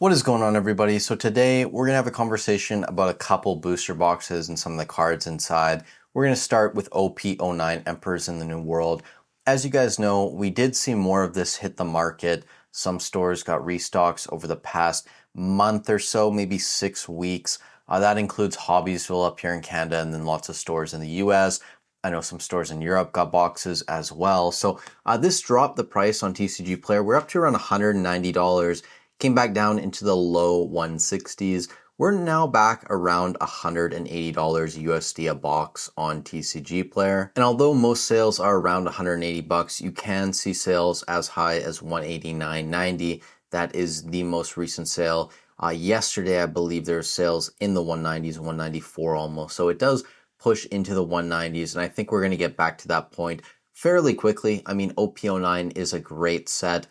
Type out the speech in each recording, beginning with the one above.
What is going on, everybody? So today we're going to have a conversation about a couple booster boxes and some of the cards inside. We're going to start with OP09 Emperors in the New World. As you guys know, we did see more of this hit the market. Some stores got restocks over the past month or so, maybe 6 weeks. That includes Hobbiesville up here in Canada and then lots of stores in the US. I know some stores in Europe got boxes as well. So this dropped the price on TCG Player. We're up to around $190. Came back down into the low 160s. We're now back around $180 USD a box on TCG Player. And although most sales are around 180 bucks, you can see sales as high as 189.90. That is the most recent sale. Yesterday, I believe there were sales in the 190s, 194 almost. So it does push into the 190s, and I think we're going to get back to that point fairly quickly. I mean, OP09 is a great set.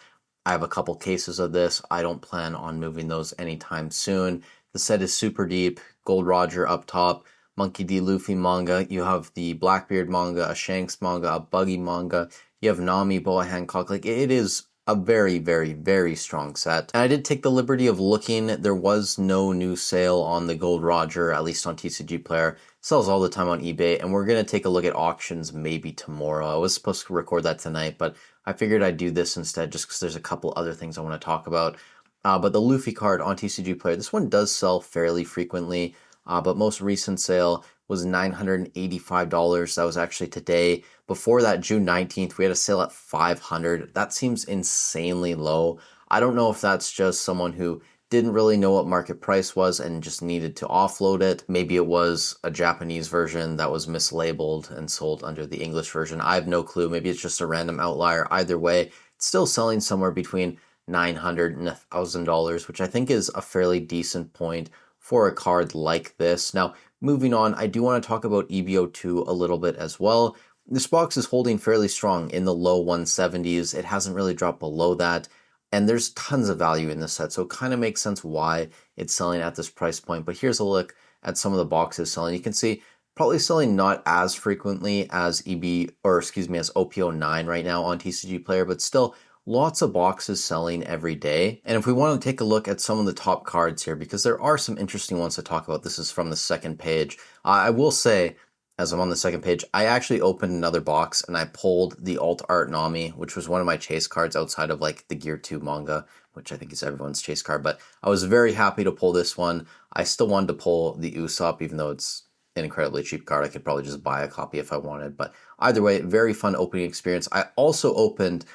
I have a couple cases of this. I don't plan on moving those anytime soon. The set is super deep. Gold Roger up top, Monkey D. Luffy manga. You have the Blackbeard manga, a Shanks manga, a Buggy manga. You have Nami, Boa Hancock. Like, it is a very, very, very strong set. And I did take the liberty of looking. There was no new sale on the Gold Roger, at least on TCG Player. It sells all the time on eBay, and we're going to take a look at auctions maybe tomorrow. I was supposed to record that tonight, but I figured I'd do this instead just because there's a couple other things I want to talk about. But the Luffy card on TCG Player, this one does sell fairly frequently, but most recent sale was $985. That was actually today. Before that, June 19th, we had a sale at $500. That seems insanely low. I don't know if that's just someone who didn't really know what market price was and just needed to offload it. Maybe it was a Japanese version that was mislabeled and sold under the English version. I have no clue. Maybe it's just a random outlier. Either way, it's still selling somewhere between $900 and $1,000, which I think is a fairly decent point for a card like this. Now, moving on, I do want to talk about EBO2 a little bit as well. This box is holding fairly strong in the low 170s. It hasn't really dropped below that. And there's tons of value in this set, so it kind of makes sense why it's selling at this price point. But here's a look at some of the boxes selling. You can see probably selling not as frequently as as OP09 right now on TCG Player, but still lots of boxes selling every day. And if we want to take a look at some of the top cards here, because there are some interesting ones to talk about. This is from the second page. I will say, as I'm on the second page, I actually opened another box and I pulled the Alt Art Nami, which was one of my chase cards outside of like the Gear 2 manga, which I think is everyone's chase card. But I was very happy to pull this one. I still wanted to pull the Usopp, even though it's an incredibly cheap card. I could probably just buy a copy if I wanted. But either way, very fun opening experience. I also opened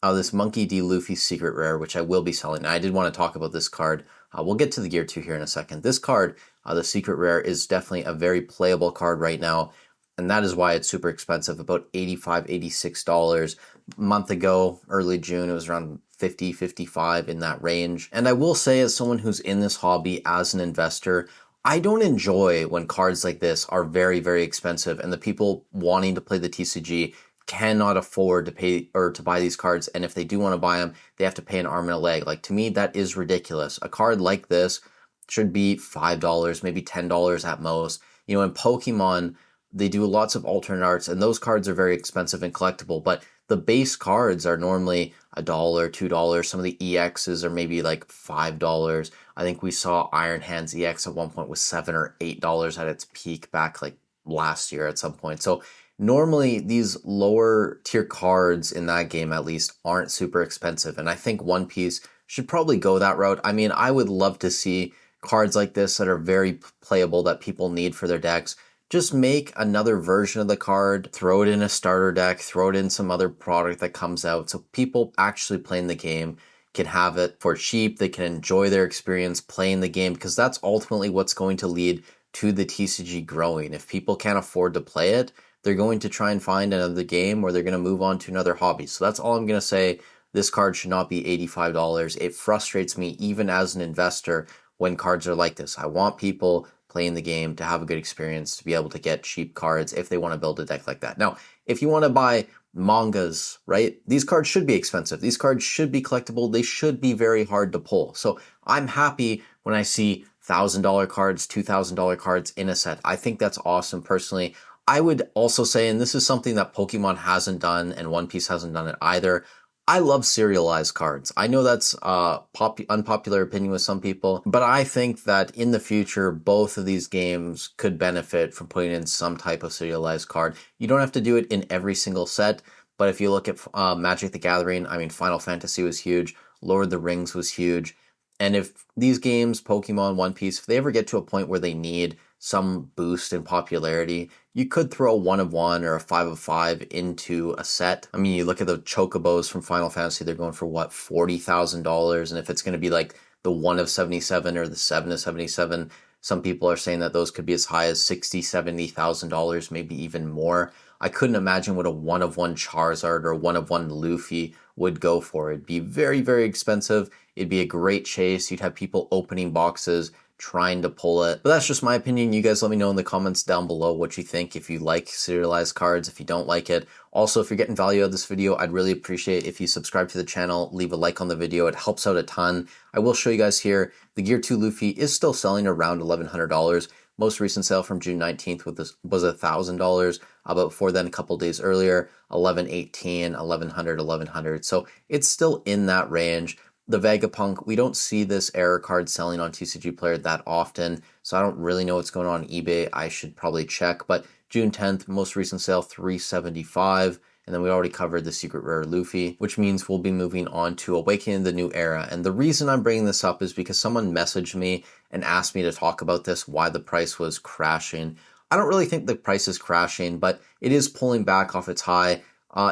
this Monkey D. Luffy Secret Rare, which I will be selling. I did want to talk about this card. We'll get to the Gear 2 here in a second. This card, the Secret Rare, is definitely a very playable card right now, and that is why it's super expensive, about $85, $86. A month ago, early June, it was around $50, $55 in that range. And I will say, as someone who's in this hobby as an investor, I don't enjoy when cards like this are very, very expensive and the people wanting to play the TCG cannot afford to pay or to buy these cards, and if they do want to buy them, they have to pay an arm and a leg. Like, to me, that is ridiculous. A card like this should be $5, maybe $10 at most. You know, in Pokemon, they do lots of alternate arts, and those cards are very expensive and collectible, but the base cards are normally $1, $2. Some of the EXs are maybe like $5. I think we saw Iron Hands EX at one point was $7 or $8 at its peak back like last year at some point. So normally these lower tier cards in that game at least aren't super expensive, and I think One Piece should probably go that route. I mean, I would love to see cards like this that are very playable that people need for their decks. Just make another version of the card, throw it in a starter deck, throw it in some other product that comes out so people actually playing the game can have it for cheap. They can enjoy their experience playing the game, because that's ultimately what's going to lead to the TCG growing. If people can't afford to play it, they're going to try and find another game, or they're going to move on to another hobby. So that's all I'm going to say. This card should not be $85. It frustrates me even as an investor when cards are like this. I want people playing the game to have a good experience, to be able to get cheap cards if they want to build a deck like that. Now, if you want to buy mangas, right, these cards should be expensive. These cards should be collectible. They should be very hard to pull. So I'm happy when I see $1,000 cards, $2,000 cards in a set. I think that's awesome personally. I would also say, and this is something that Pokemon hasn't done and One Piece hasn't done it either, I love serialized cards. I know that's unpopular opinion with some people, but I think that in the future, both of these games could benefit from putting in some type of serialized card. You don't have to do it in every single set, but if you look at Magic the Gathering, I mean, Final Fantasy was huge, Lord of the Rings was huge, and if these games, Pokemon, One Piece, if they ever get to a point where they need some boost in popularity, you could throw a 1 of 1 or a 5 of 5 into a set. I mean, you look at the Chocobos from Final Fantasy, they're going for what, $40,000? And if it's going to be like the 1 of 77 or the 7 of 77, some people are saying that those could be as high as $60,000, $70,000, maybe even more. I couldn't imagine what a 1 of 1 Charizard or a 1 of 1 Luffy would go for. It'd be very, very expensive. It'd be a great chase. You'd have people opening boxes, trying to pull it. But that's just my opinion. You guys let me know in the comments down below what you think, if you like serialized cards, if you don't like it. Also, if you're getting value out of this video, I'd really appreciate if you subscribe to the channel, leave a like on the video. It helps out a ton. I will show you guys here, the Gear 2 Luffy is still selling around $1,100. Most recent sale from June 19th was $1,000. But before then, a couple days earlier, $1,118, $1,100, $1,100. So it's still in that range. The Vegapunk, we don't see this error card selling on TCG Player that often, so I don't really know what's going on eBay. I should probably check, but June 10th, most recent sale, $375, and then we already covered the Secret Rare Luffy, which means we'll be moving on to Awakening the New Era. And the reason I'm bringing this up is because someone messaged me and asked me to talk about this, why the price was crashing. I don't really think the price is crashing, but it is pulling back off its high.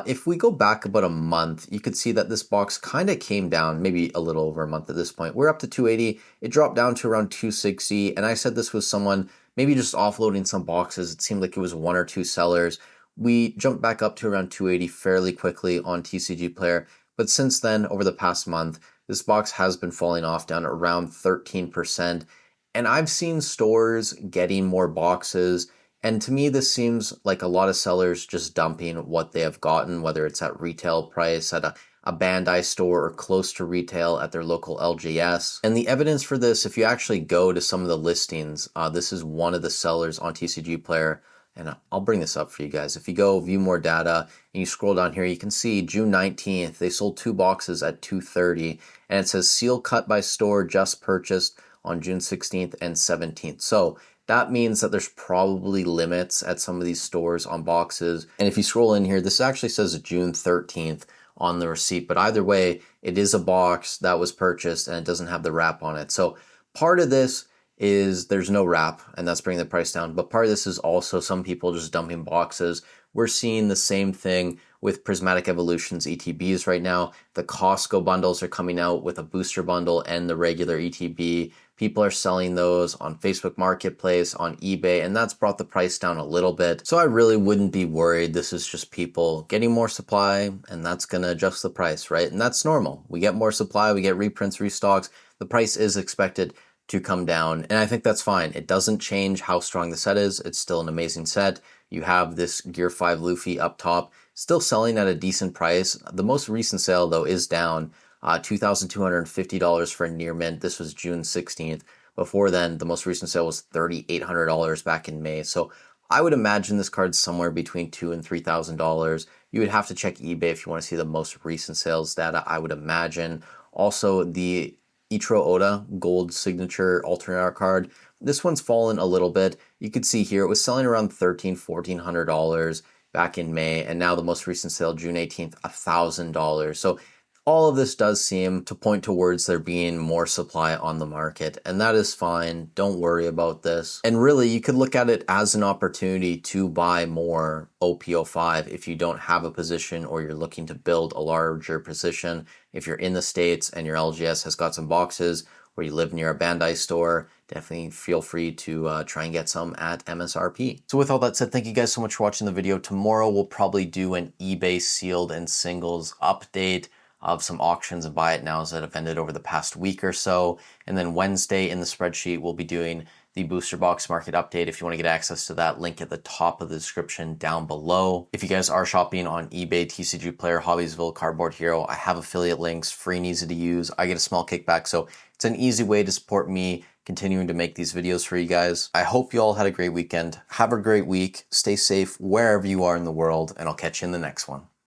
If we go back about a month, you could see that this box kind of came down, maybe a little over a month at this point. We're up to 280. It dropped down to around 260. And I said this was someone maybe just offloading some boxes. It seemed like it was 1 or 2 sellers. We jumped back up to around 280 fairly quickly on TCG Player. But since then, over the past month, this box has been falling off down around 13%. And I've seen stores getting more boxes. And to me, this seems like a lot of sellers just dumping what they have gotten, whether it's at retail price, at a Bandai store, or close to retail at their local LGS. And the evidence for this, if you actually go to some of the listings, this is one of the sellers on TCG Player. And I'll bring this up for you guys. If you go view more data and you scroll down here, you can see June 19th, they sold 2 boxes at $230. And it says seal cut by store just purchased on June 16th and 17th. So that means that there's probably limits at some of these stores on boxes. And if you scroll in here, this actually says June 13th on the receipt. But either way, it is a box that was purchased and it doesn't have the wrap on it. So part of this is there's no wrap and that's bringing the price down. But part of this is also some people just dumping boxes. We're seeing the same thing with Prismatic Evolutions ETBs right now. The Costco bundles are coming out with a booster bundle and the regular ETB. People are selling those on Facebook Marketplace, on eBay, and that's brought the price down a little bit. So I really wouldn't be worried. This is just people getting more supply, and that's going to adjust the price, right? And that's normal. We get more supply, we get reprints, restocks. The price is expected to come down, and I think that's fine. It doesn't change how strong the set is. It's still an amazing set. You have this Gear 5 Luffy up top, still selling at a decent price. The most recent sale, though, is down. $2,250 for a near mint. This was June 16th. Before then, the most recent sale was $3,800 back in May. So I would imagine this card's somewhere between $2,000 and $3,000. You would have to check eBay if you want to see the most recent sales data, I would imagine. Also, the Ichiro Oda Gold Signature alternate art card. This one's fallen a little bit. You could see here it was selling around $1,300, $1,400 back in May, and now the most recent sale, June 18th, $1,000. So all of this does seem to point towards there being more supply on the market, and that is fine. Don't worry about this. And really, you could look at it as an opportunity to buy more OP05 if you don't have a position or you're looking to build a larger position. If you're in the States and your LGS has got some boxes, or you live near a Bandai store, definitely feel free to try and get some at MSRP. So with all that said, thank you guys so much for watching the video. Tomorrow we'll probably do an eBay sealed and singles update of some auctions and buy it nows that have ended over the past week or so. And then Wednesday in the spreadsheet, we'll be doing the booster box market update. If you want to get access to that, link at the top of the description down below. If you guys are shopping on eBay, TCG Player, Hobbiesville, Cardboard Hero, I have affiliate links, free and easy to use. I get a small kickback, so it's an easy way to support me continuing to make these videos for you guys. I hope you all had a great weekend. Have a great week. Stay safe wherever you are in the world, and I'll catch you in the next one.